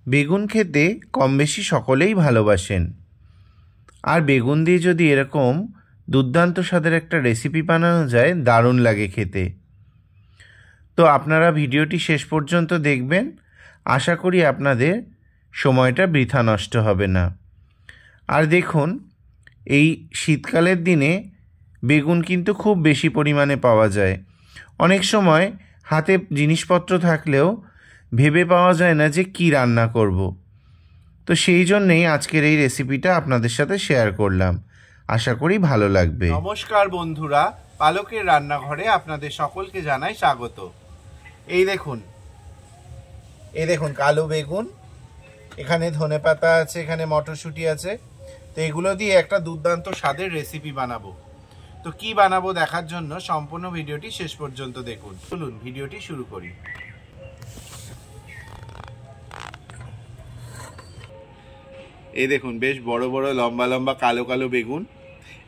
বেগুন খেতে কম বেশি সকলেই ভালোবাসেন, আর বেগুন দিয়ে যদি এরকম দুর্দান্ত স্বাদের একটা রেসিপি বানানো যায় দারুণ লাগে খেতে। তো আপনারা ভিডিওটি শেষ পর্যন্ত দেখবেন, আশা করি আপনাদের সময়টা বৃথা নষ্ট হবে না। আর দেখুন, এই শীতকালের দিনে বেগুন কিন্তু খুব বেশি পরিমাণে পাওয়া যায়। অনেক সময় হাতে জিনিসপত্র থাকলেও ভেবে পাওয়া যায় না যে কি রান্না করব। তো সেই জন্যেই আজকের এই রেসিপিটা আপনাদের সাথে শেয়ার করলাম, আশা করি ভালো লাগবে। নমস্কার বন্ধুরা, পালকের রান্নাঘরে আপনাদের সকলকে জানাই স্বাগত। এই দেখুন কালো বেগুন, এখানে ধনেপাতা আছে, এখানে মটরশুঁটি আছে। তো এগুলো দিয়ে একটা দুর্দান্ত স্বাদের রেসিপি বানাবো। তো কি বানাবো দেখার জন্য সম্পূর্ণ ভিডিওটি শেষ পর্যন্ত দেখুন। চলুন ভিডিওটি শুরু করি। এই দেখুন বেশ বড় বড় লম্বা লম্বা কালো কালো বেগুন,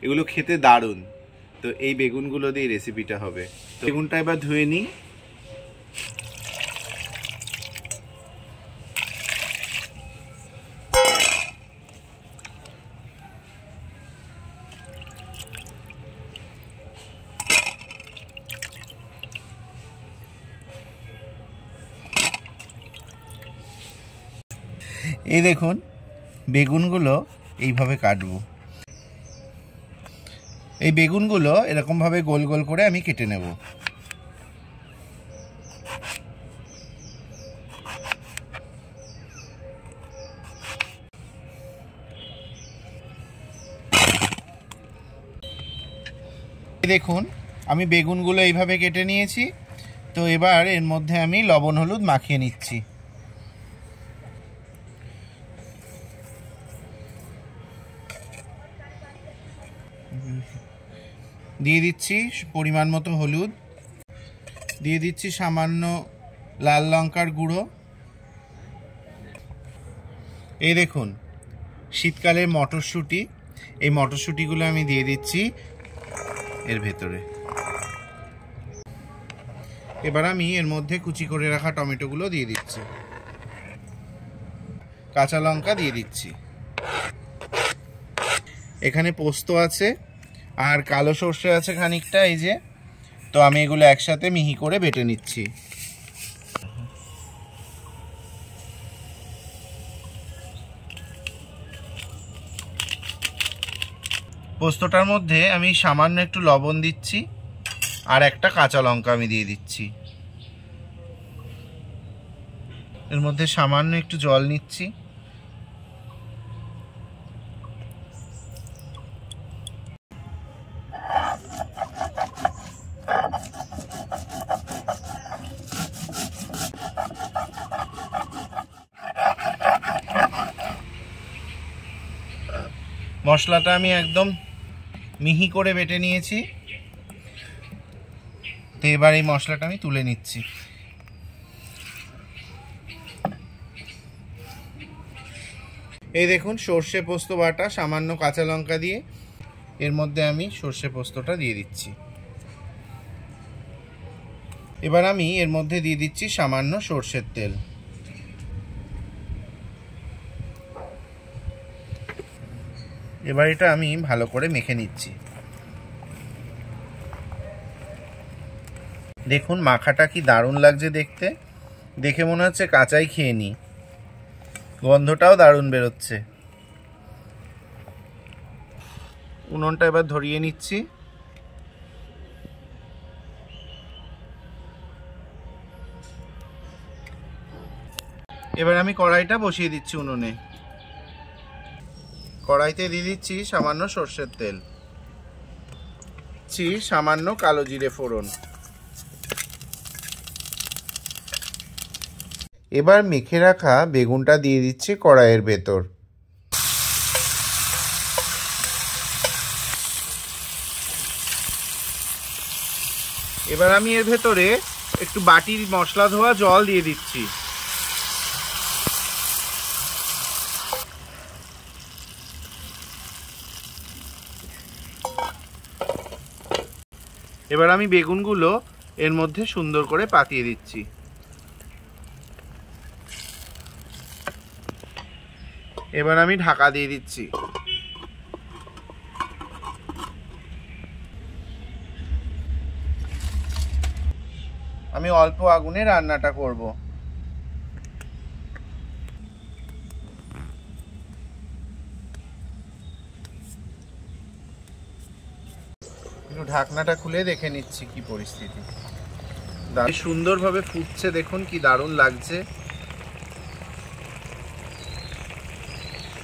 এগুলো খেতে দারুণ। তো এই বেগুনগুলো দিয়ে রেসিপিটা হবে। তো বেগুনটা এবার ধুয়ে নিই। এই দেখুন বেগুনগুলো এইভাবে কাটবো। এই বেগুনগুলো এরকমভাবে গোল গোল করে আমি কেটে নেব। দেখুন আমি বেগুনগুলো এইভাবে কেটে নিয়েছি। তো এবার এর মধ্যে আমি লবণ হলুদ মাখিয়ে নিচ্ছি। দিয়ে দিচ্ছি পরিমাণ মতো হলুদ, দিয়ে দিচ্ছি সামান্য লাল লঙ্কার গুঁড়ো। এই দেখুন শীতকালের মটরশুঁটি, এই মটরশুঁটিগুলো আমি দিয়ে দিচ্ছি এর ভেতরে। এবার আমি এর মধ্যে কুচি করে রাখা টমেটোগুলো দিয়ে দিচ্ছি, কাঁচা লঙ্কা দিয়ে দিচ্ছি। এখানে পোস্ত আছে আর কালো সর্ষে আছে খানিকটা, এই যে। তো আমি এগুলো একসাথে মিহি করে বেটে নিচ্ছি। পোস্তটার মধ্যে আমি সামান্য একটু লবণ দিচ্ছি আর একটা কাঁচা লঙ্কা আমি দিয়ে দিচ্ছি। এর মধ্যে সামান্য একটু জল নিচ্ছি। মশলাটা আমি একদম মিহি করে বেটে নিয়েছি। তো এবার এই মশলাটা আমি তুলে নিচ্ছি। এই দেখুন সর্ষে পোস্ত বাটা সামান্য কাঁচা লঙ্কা দিয়ে এর মধ্যে আমি সর্ষে পোস্তটা দিয়ে দিচ্ছি। এবার আমি এর মধ্যে দিয়ে দিচ্ছি সামান্য সর্ষের তেল। এবার এটা আমি ভালো করে মেখে নিচ্ছি। দেখুন মাখাটা কি দারুণ লাগছে দেখতে, দেখে মনে হচ্ছে কাঁচাই খেয়ে নিই। গন্ধটাও দারুণ বেরোচ্ছে। উনুনটা এবার ধরিয়ে নিচ্ছি। এবার আমি কড়াইটা বসিয়ে দিচ্ছি উনুনে। কড়াইতে দিয়ে দিচ্ছি সামান্য সর্ষের তেল, সামান্য কালো জিরে ফোড়ন। এবার মেখে রাখা বেগুনটা দিয়ে দিচ্ছি কড়াইয়ের ভেতর। এবার আমি এর ভেতরে একটু বাটির মশলা ধোয়া জল দিয়ে দিচ্ছি। এবার আমি বেগুনগুলো এর মধ্যে সুন্দর করে পাতিয়ে দিচ্ছি। এবার আমি ঢাকা দিয়ে দিচ্ছি। আমি অল্প আগুনে রান্নাটা করব। একটু ঢাকনাটা খুলে দেখে নিচ্ছি কি পরিস্থিতি। সুন্দরভাবে ফুটছে, দেখুন কি দারুণ লাগছে।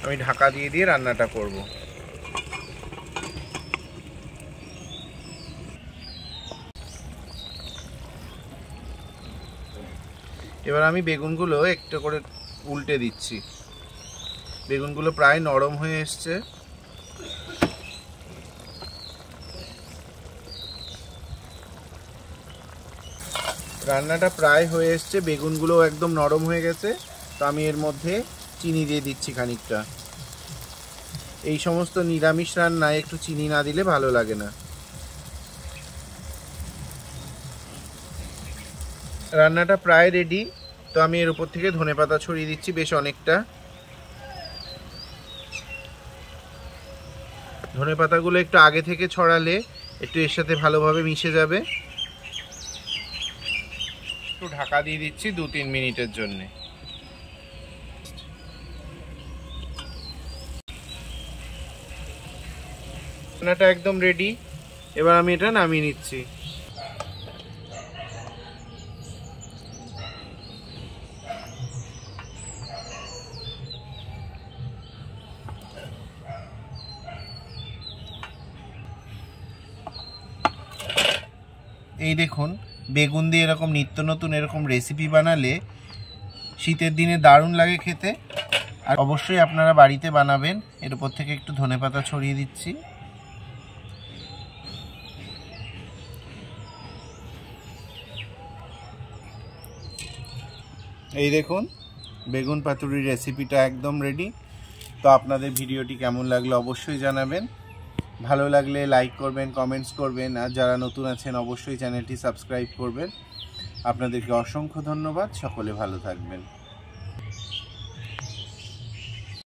আমি ঢাকা দিয়ে দিয়ে রান্নাটা করব। এবার আমি বেগুনগুলো একটু করে উল্টে দিচ্ছি। বেগুনগুলো প্রায় নরম হয়ে এসছে। রান্নাটা প্রায় হয়ে এসছে, বেগুনগুলো একদম নরম হয়ে গেছে। তো আমি এর মধ্যে চিনি দিয়ে দিচ্ছি খানিকটা। এই সমস্ত নিরামিষ রান্নায় একটু চিনি না দিলে ভালো লাগে না। রান্নাটা প্রায় রেডি। তো আমি এর উপর থেকে ধনেপাতা ছড়িয়ে দিচ্ছি বেশ অনেকটা। ধনেপাতাগুলো একটু আগে থেকে ছড়ালে একটু এর সাথে ভালোভাবে মিশে যাবে। একটু ঢাকা দিয়ে দিচ্ছি 2-3 মিনিটের জন্য। রান্নাটা একদম রেডি। এবার আমি এটা নামিয়ে নিচ্ছি। এই দেখুন, বেগুন দিয়ে এরকম নিত্য নতুন এরকম রেসিপি বানালে শীতের দিনে দারুণ লাগে খেতে। আর অবশ্যই আপনারা বাড়িতে বানাবেন। এর উপর থেকে একটু ধনেপাতা ছড়িয়ে দিচ্ছি। এই দেখুন, বেগুন পাতুরির রেসিপিটা একদম রেডি। তো আপনাদের ভিডিওটি কেমন লাগলো অবশ্যই জানাবেন। ভালো লাগলে লাইক করবেন, কমেন্টস করবেন। আর যারা নতুন আছেন অবশ্যই চ্যানেলটি সাবস্ক্রাইব করবেন। আপনাদেরকে অসংখ্য ধন্যবাদ। সকলে ভালো থাকবেন।